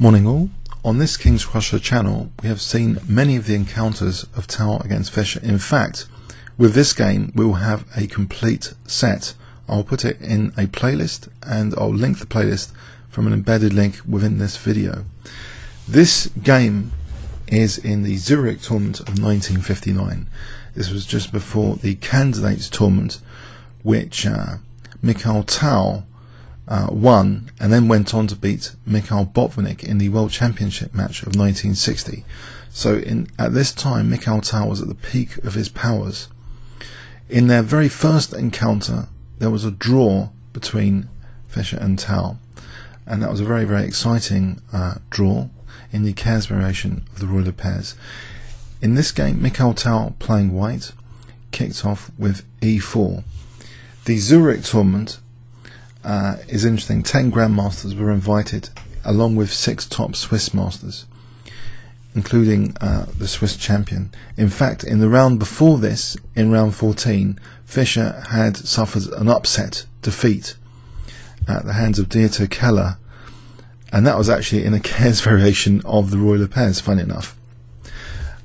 Morning all. On this kingscrusher channel we have seen many of the encounters of Tal against Fischer. In fact, with this game we will have a complete set. I'll put it in a playlist and I'll link the playlist from an embedded link within this video. This game is in the Zurich tournament of 1959. This was just before the candidates tournament, which Mikhail Tal won and then went on to beat Mikhail Botvinnik in the World Championship match of 1960. So at this time Mikhail Tal was at the peak of his powers. In their very first encounter there was a draw between Fischer and Tal, and that was a very, very exciting draw in the Keres variation of the royal pairs. In this game Mikhail Tal, playing white, kicked off with e4. The Zurich tournament is interesting. 10 grandmasters were invited, along with 6 top Swiss masters, including the Swiss champion. In fact, in the round before this, in round 14, Fischer had suffered an upset defeat at the hands of Dieter Keller, and that was actually in a Keres variation of the royal pairs, funny enough.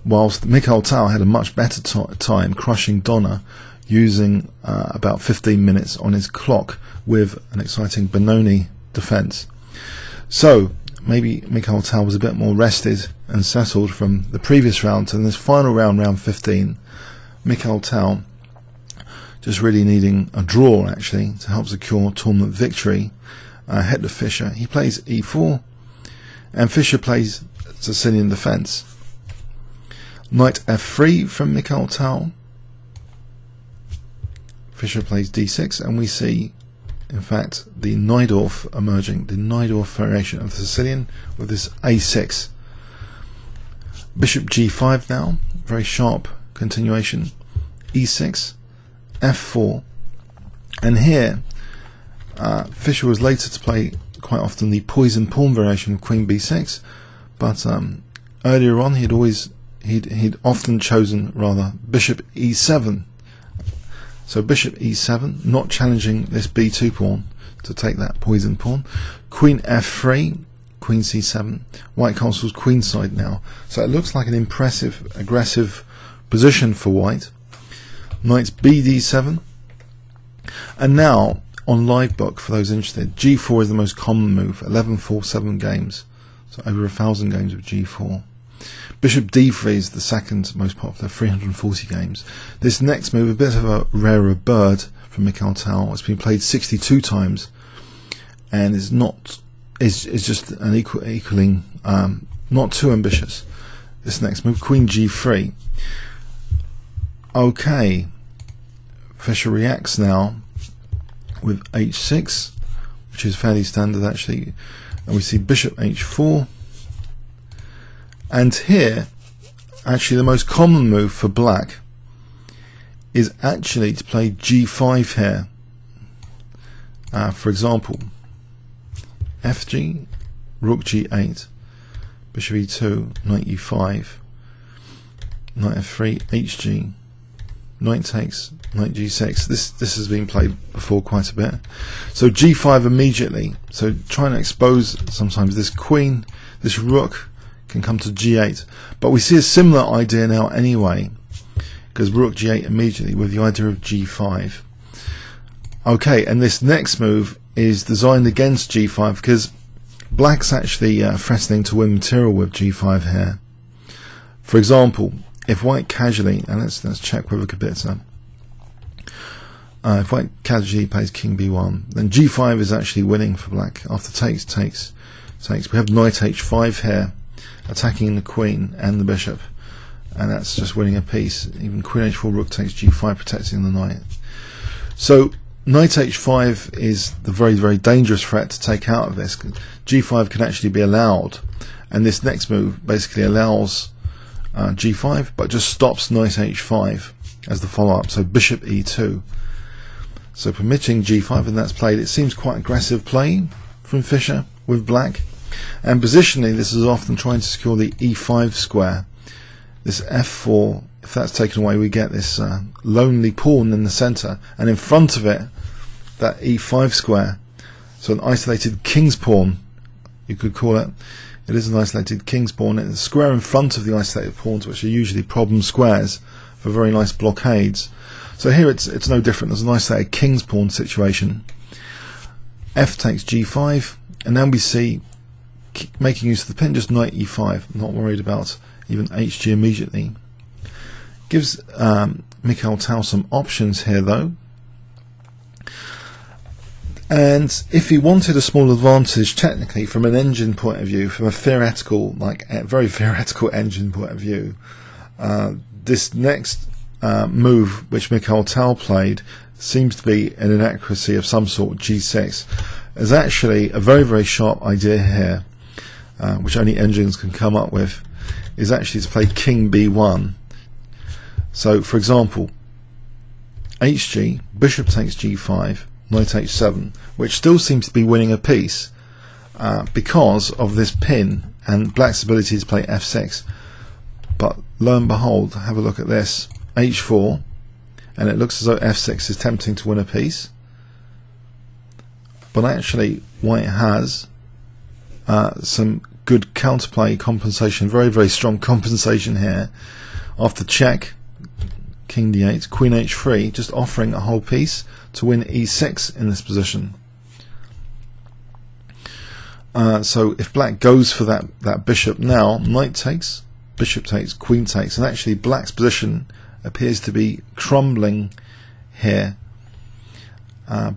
Whilst Mikhail Tal had a much better time crushing Donner, using about 15 minutes on his clock with an exciting Benoni defence. So maybe Mikhail Tal was a bit more rested and settled from the previous round, and this final round, round 15, Mikhail Tal just really needing a draw actually to help secure tournament victory ahead of Fischer. He plays e4 and Fischer plays Sicilian defence. Knight f3 from Mikhail Tal. Fischer plays d6, and we see, in fact, the Najdorf emerging, the Najdorf variation of the Sicilian with this a6. Bishop g5 now, very sharp continuation. e6, f4, and here Fischer was later to play quite often the poison pawn variation of queen b6, but earlier on he'd often chosen rather bishop e7. So bishop e7, not challenging this b2 pawn to take that poison pawn. Queen f3, queen c7. White castle's queenside now. So it looks like an impressive, aggressive position for white. Knight bd7. And now, on Livebook, for those interested, g4 is the most common move. 1147 games. So over 1,000 games with g4. Bishop d3 is the second most popular, 340 games. This next move, a bit of a rarer bird from Mikhail Tal. It's been played 62 times, and is just an equaling, not too ambitious. This next move, queen g3. Okay, Fischer reacts now with h6, which is fairly standard actually, and we see bishop h4. And here, actually the most common move for black is actually to play g5 here. For example, fg, rook g8, bishop e2, knight e5, knight f3, hg, knight takes, knight g6. This has been played before quite a bit. So g5 immediately. So trying to expose sometimes this queen, this rook, can come to g8, but we see a similar idea now anyway, because rook g8 immediately with the idea of g5. Okay, and this next move is designed against g5 because black's actually threatening to win material with g5 here. For example, if white casually, and let's check with a Kabitzer, if white casually plays king b1, then g5 is actually winning for black. After takes, we have knight h5 here, attacking the queen and the bishop, and that's just winning a piece. Even queen h4, rook takes g5, protecting the knight. So knight h5 is the very, very dangerous threat to take out of this. g5 can actually be allowed, and this next move basically allows g5, but just stops knight h5 as the follow-up. So bishop e2, so permitting g5, and that's played. It seems quite aggressive play from Fischer with black. And positionally, this is often trying to secure the e5 square. This f4, if that's taken away, we get this lonely pawn in the centre, and in front of it, that e5 square. So an isolated king's pawn, you could call it, It is an isolated king's pawn. It's a square in front of the isolated pawns, which are usually problem squares for very nice blockades. So here it's no different. There's an isolated king's pawn situation. F takes g5, and then we see, making use of the pin, just knight e5. I'm not worried about even hg immediately. Gives Mikhail Tal some options here though. And if he wanted a small advantage technically from an engine point of view, from a theoretical, like a very theoretical engine point of view, this next move which Mikhail Tal played seems to be an inaccuracy of some sort, g6. Is actually a very, very sharp idea here, which only engines can come up with, is actually to play king b1. So for example, hg, bishop takes g5, knight h7, which still seems to be winning a piece because of this pin and black's ability to play f6. But lo and behold, have a look at this, h4, and it looks as though f6 is tempting to win a piece, but actually white has some good counterplay compensation, very, very strong compensation here. After check, king d8, queen h3, just offering a whole piece to win e6 in this position. So if black goes for that bishop now, knight takes, bishop takes, queen takes, and actually black's position appears to be crumbling here,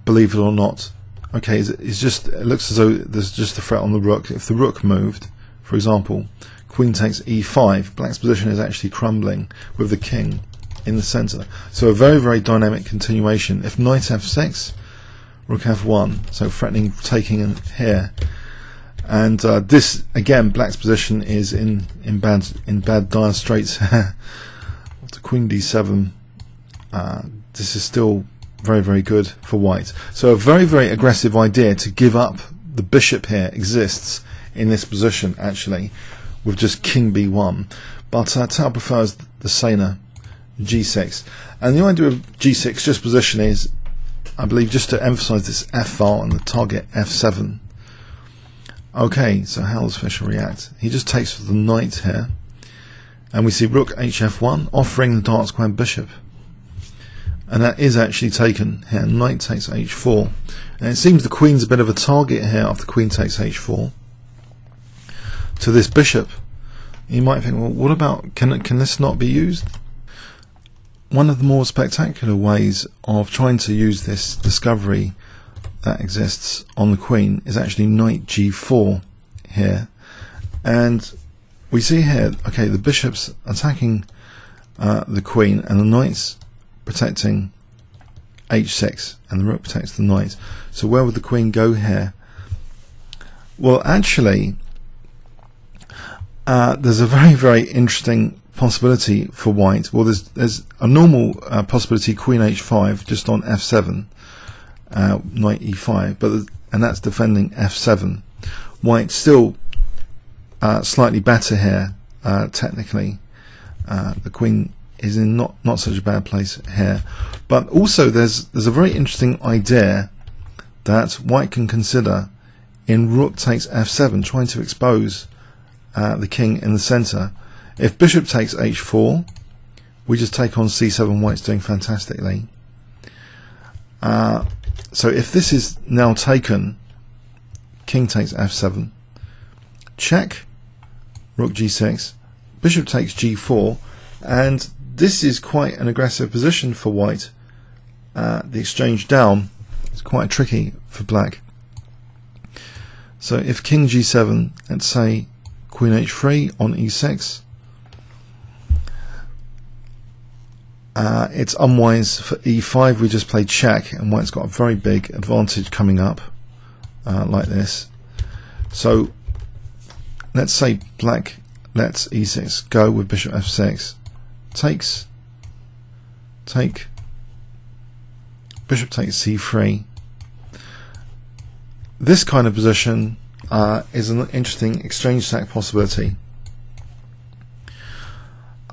believe it or not. Okay, it looks as though there's just a threat on the rook. If the rook moved, for example, queen takes e5, black's position is actually crumbling with the king in the center. So a very, very dynamic continuation. If knight f6, rook f1, so threatening taking in here. And this again, black's position is in bad dire straits. To queen d7, this is still very, very good for white. So a very, very aggressive idea to give up the bishop here exists in this position actually, with just king b1. But Tal prefers the saner g6, and the idea of g6 just position is, I believe, just to emphasize this f file and the target f7. Okay, so how does Fischer react? He just takes with the knight here, and we see rook hf1 offering the dark square bishop, and that is actually taken here. Knight takes h4, and it seems the queen's a bit of a target here after queen takes h4 to this bishop. You might think, well, what about, can this not be used? One of the more spectacular ways of trying to use this discovery that exists on the queen is actually knight g4 here, and we see here, okay, the bishop's attacking the queen and the knight's protecting h6 and the rook protects the knight. So where would the queen go here? Well, actually there's a very, very interesting possibility for white. Well, there's a normal possibility, queen h5 just on f7, knight e5, and that's defending f7. White still slightly better here technically. The queen is in not such a bad place here, but also there's a very interesting idea that white can consider in rook takes f7, trying to expose the king in the center. If bishop takes h4, we just take on c7. White's doing fantastically. So if this is now taken, king takes f7, check, rook g6, bishop takes g4, and this is quite an aggressive position for white. The exchange down is quite tricky for black. So if king g7, let's say queen h3 on e6, it's unwise for e5. We just play check, and white's got a very big advantage coming up like this. So let's say black lets e6 go with bishop f6, takes, take, bishop takes c3. This kind of position is an interesting exchange sack possibility.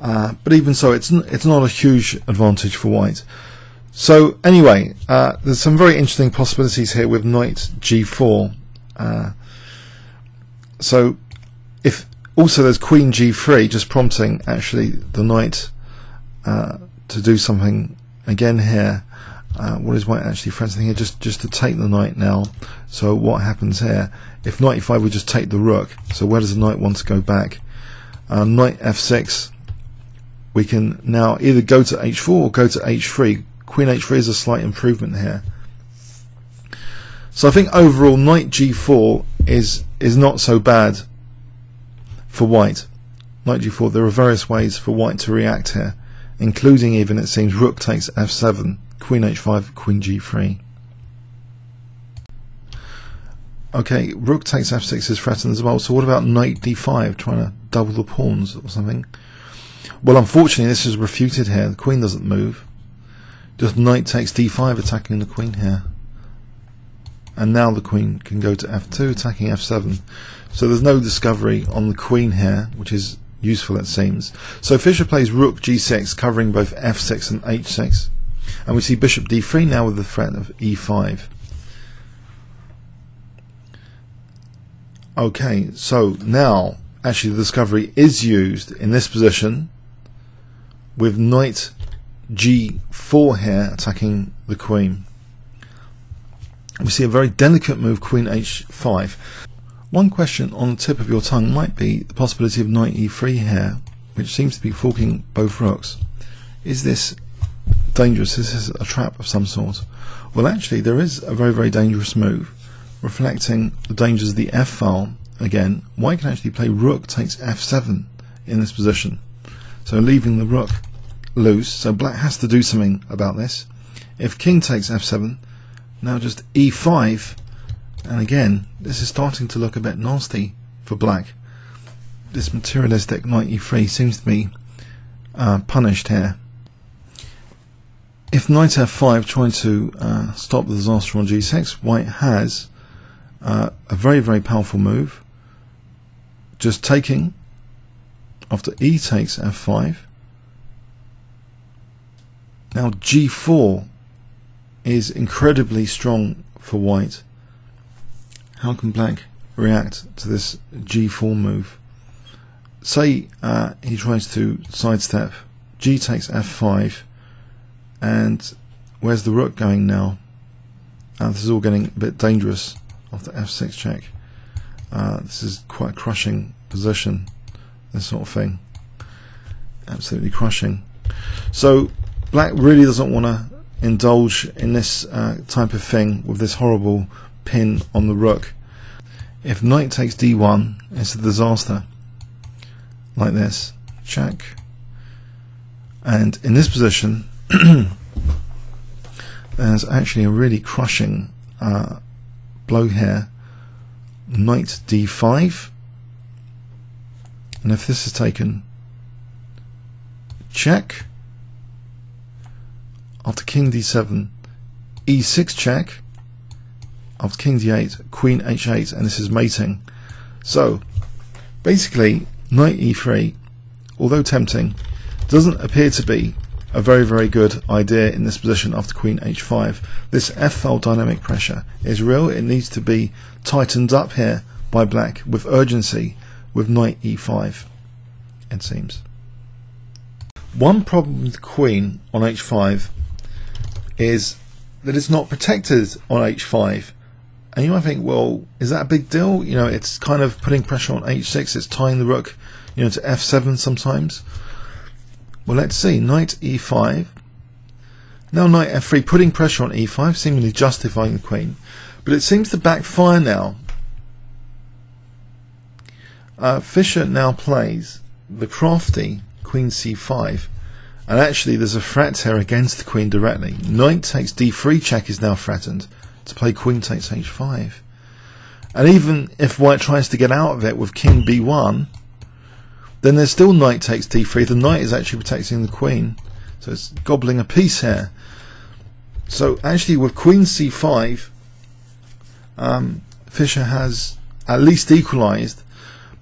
But even so, it's not a huge advantage for white. So anyway, there's some very interesting possibilities here with knight g4. So If also there's queen g3, just prompting actually the knight to do something again here. What is white actually threatening here? Just to take the knight now. So what happens here? If knight e5 would just take the rook, so where does the knight want to go back? Knight f6, we can now either go to h4 or go to h3. Queen h3 is a slight improvement here. So I think overall knight g4 is not so bad for white. Knight g4, there are various ways for white to react here, including even, it seems, rook takes f7, queen h5, queen g3. Okay, rook takes f6 is threatened as well, so what about knight d5, trying to double the pawns or something? Well, unfortunately this is refuted here, the queen doesn't move. Just knight takes d5 attacking the queen here. And now the queen can go to f2 attacking f7. So there's no discovery on the queen here, which is useful it seems. So Fischer plays rook g6 covering both f6 and h6. And we see bishop d3 now with the threat of e5. Okay, so now actually the discovery is used in this position with knight g4 here attacking the queen. We see a very delicate move, queen h5. One question on the tip of your tongue might be the possibility of knight e3 here, which seems to be forking both rooks. Is this dangerous? Is this a trap of some sort? Well, actually there is a very, very dangerous move, reflecting the dangers of the f file. Again, white can actually play rook takes f7 in this position, so leaving the rook loose. So black has to do something about this. If king takes f7, now just e5, and again this is starting to look a bit nasty for black. This materialistic knight e3 seems to be punished here. If knight f5 trying to stop the disaster on g6, white has a very, very powerful move, just taking after e takes f5. Now g4 is incredibly strong for white. How can black react to this g4 move? Say he tries to sidestep, g takes f5, and where's the rook going now? This is all getting a bit dangerous after f6 check. This is quite a crushing position, this sort of thing. Absolutely crushing. So black really doesn't want to indulge in this type of thing with this horrible pin on the rook. If knight takes d1, it's a disaster. Like this. Check. And in this position there's actually a really crushing blow here. Knight d5, and if this is taken, check. After king d7, e6 check. After king d8, queen h8, and this is mating. So basically knight e3, although tempting, doesn't appear to be a very, very good idea in this position after queen h5. This f-file dynamic pressure is real. It needs to be tightened up here by black with urgency with knight e5, it seems. One problem with the queen on h5 is that it's not protected on h5, and you might think, well, is that a big deal? You know, it's kind of putting pressure on h6, it's tying the rook, you know, to f7 sometimes. Well, let's see. Knight e5. Now knight f3, putting pressure on e5, seemingly justifying the queen. But it seems to backfire now. Fischer now plays the crafty queen c5. And actually there's a threat here against the queen directly. Knight takes d3 check is now threatened to play queen takes h5. And even if white tries to get out of it with king b1, then there's still knight takes d3. The knight is actually protecting the queen, so it's gobbling a piece here. So actually with queen c5, Fischer has at least equalised,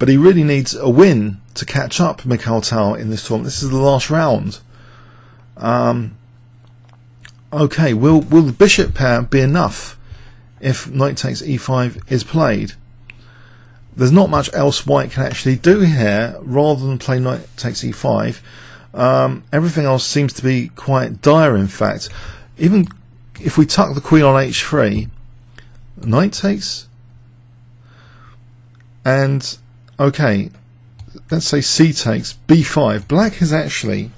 but he really needs a win to catch up Mikhail Tal in this tournament. This is the last round. Okay, will the bishop pair be enough if knight takes e5 is played? there's not much else white can actually do here rather than play knight takes e5. Everything else seems to be quite dire, in fact. Even if we tuck the queen on h3, knight takes, and okay, let's say c takes, b5. Black is actually,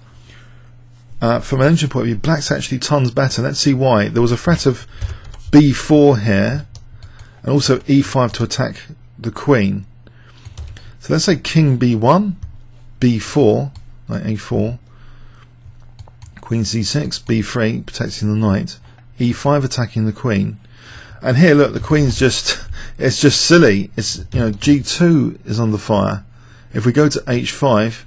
from an engine point of view, black's actually tons better. Let's see why. There was a threat of b4 here, and also e5 to attack the queen. So let's say king b1, b4, knight a4, queen c6, b3, protecting the knight, e5 attacking the queen. And here, look, the queen's just, it's just silly. It's, you know, g2 is under fire. If we go to h5,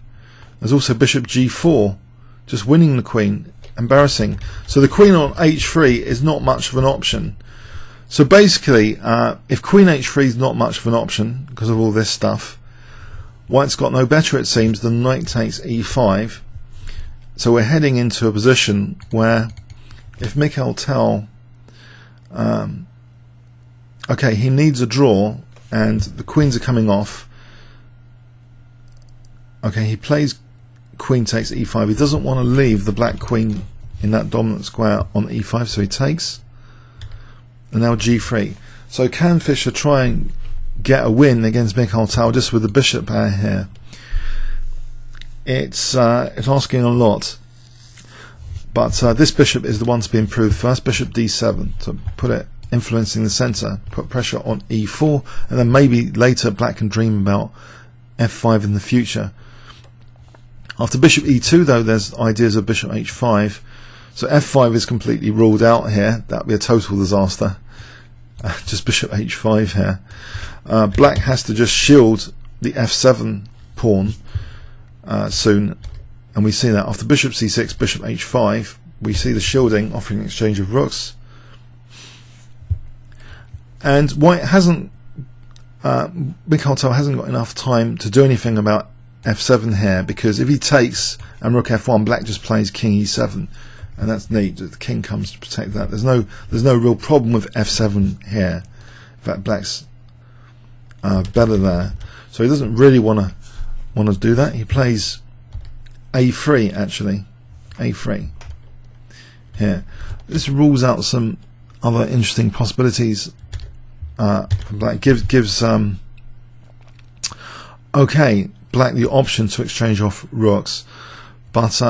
there's also bishop g4, just winning the queen. Embarrassing. So the queen on h3 is not much of an option. So basically, if queen h3 is not much of an option because of all this stuff, white's got no better, it seems, than knight takes e5. So we're heading into a position where, if Mikhail Tal, okay, he needs a draw, and the queens are coming off. Okay, he plays queen takes e5. He doesn't want to leave the black queen in that dominant square on e5, so he takes. And now g3. So can Fischer try and get a win against Mikhail Tal just with the bishop pair here? It's asking a lot. But this bishop is the one to be improved first. Bishop d7 to put it influencing the center, put pressure on e4, and then maybe later black can dream about f5 in the future. After bishop e2, though, there's ideas of bishop h5. So f5 is completely ruled out here. That would be a total disaster. Just bishop h5 here. Black has to just shield the f7 pawn soon, and we see that after bishop c6, bishop h5, we see the shielding offering exchange of rooks. And white hasn't, Mikhail Tal hasn't got enough time to do anything about f7 here, because if he takes and rook f1, black just plays king e7, and that's neat. The king comes to protect that. There's no real problem with f7 here. In fact, black's better there, so he doesn't really want to do that. He plays a3 actually, a3 here. This rules out some other interesting possibilities. Black gives okay, black the option to exchange off rooks, but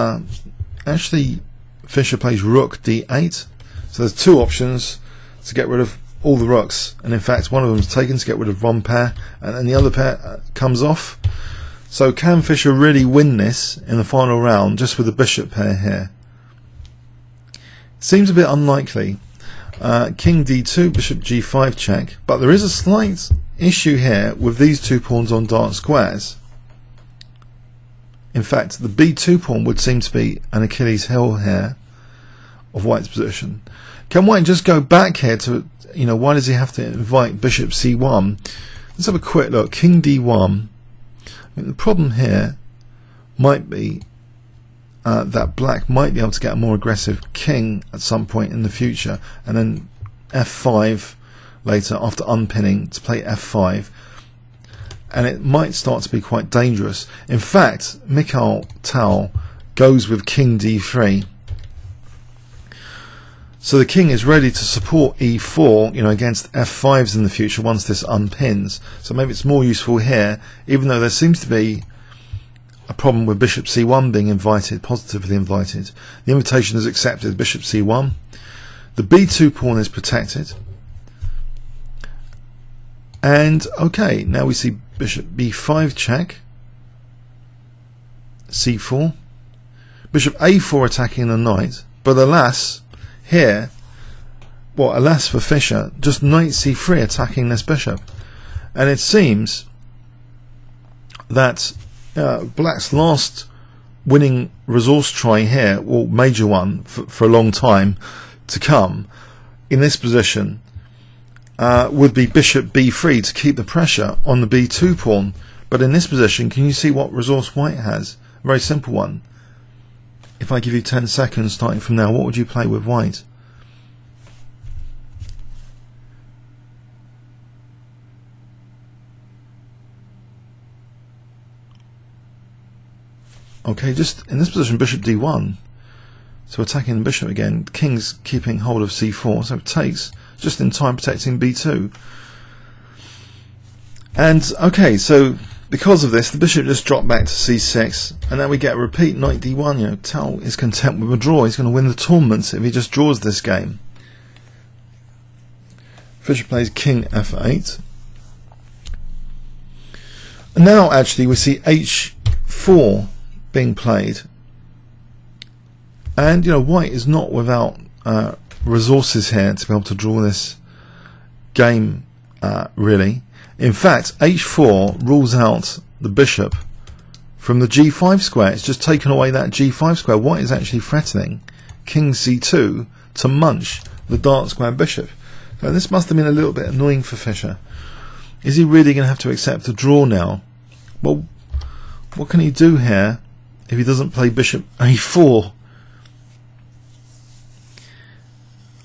actually Fischer plays rook d8, so there's two options to get rid of all the rooks, and in fact one of them is taken to get rid of one pair, and then the other pair comes off. So can Fischer really win this in the final round just with the bishop pair here? Seems a bit unlikely. King d2, bishop g5 check, but there is a slight issue here with these two pawns on dark squares. In fact, the b2 pawn would seem to be an Achilles heel here of white's position. Can white just go back here to, you know, why does he have to invite bishop c1? Let's have a quick look. King d1. I mean, the problem here might be that black might be able to get a more aggressive king at some point in the future, and then f5 later after unpinning to play f5, and it might start to be quite dangerous. In fact, Mikhail Tal goes with king d3, so the king is ready to support e4, you know, against f5s in the future once this unpins. So maybe it's more useful here, even though there seems to be a problem with bishop c1 being invited, positively invited. The invitation is accepted, bishop c1. The b2 pawn is protected. And okay, now we see bishop b5 check, c4, bishop a4 attacking the knight, but alas, here, well, alas for Fischer, just knight c3 attacking this bishop. And it seems that black's last winning resource try here, or major one for a long time to come, in this position would be bishop b3 to keep the pressure on the b2 pawn. But in this position, can you see what resource white has? A very simple one. If I give you 10 seconds starting from now, what would you play with white? Okay, just in this position, bishop d1. So attacking the bishop again. King's keeping hold of c4, so it takes just in time, protecting b2. And okay, so because of this, the bishop just dropped back to c6, and then we get a repeat knight d1. You know, Tal is content with a draw. He's going to win the tournament if he just draws this game. Fischer plays king f8. And now actually we see h4 being played. And you know, white is not without resources here to be able to draw this game, really. In fact, h4 rules out the bishop from the g5 square. It's just taken away that g5 square. White is actually threatening king c2 to munch the dark square bishop. So this must have been a little bit annoying for Fischer. Is he really going to have to accept a draw now? Well, what can he do here if he doesn't play bishop a4?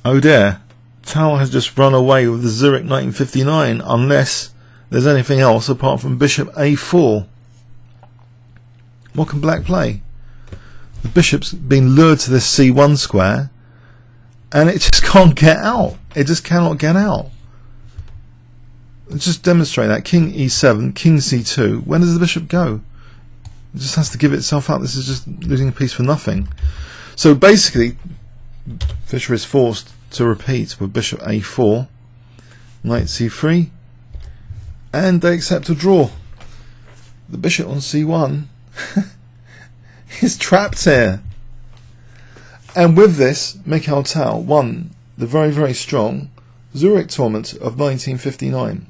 Oh dear, Tal has just run away with the Zurich 1959, unless there's anything else apart from bishop a4. What can black play? The bishop's been lured to this c1 square, and it just can't get out. It just cannot get out. Let's just demonstrate that. King e7, king c2. When does the bishop go? It just has to give itself up. This is just losing a piece for nothing. So basically, Fischer is forced to repeat with bishop a4, knight c3, and they accept a draw. The bishop on c1 is trapped here. And with this, Mikhail Tal won the very, very strong Zurich tournament of 1959.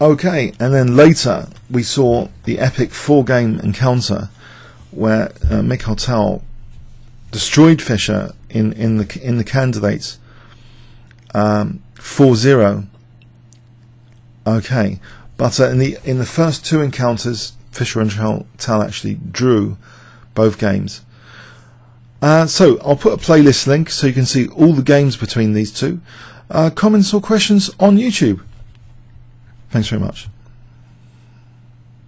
Okay, and then later we saw the epic 4-game encounter where Mikhail Tal destroyed Fischer in the candidates 4-0. Okay, but in the first 2 encounters, Fischer and Tal actually drew both games. So I'll put a playlist link so you can see all the games between these two. Comments or questions on YouTube. Thanks very much.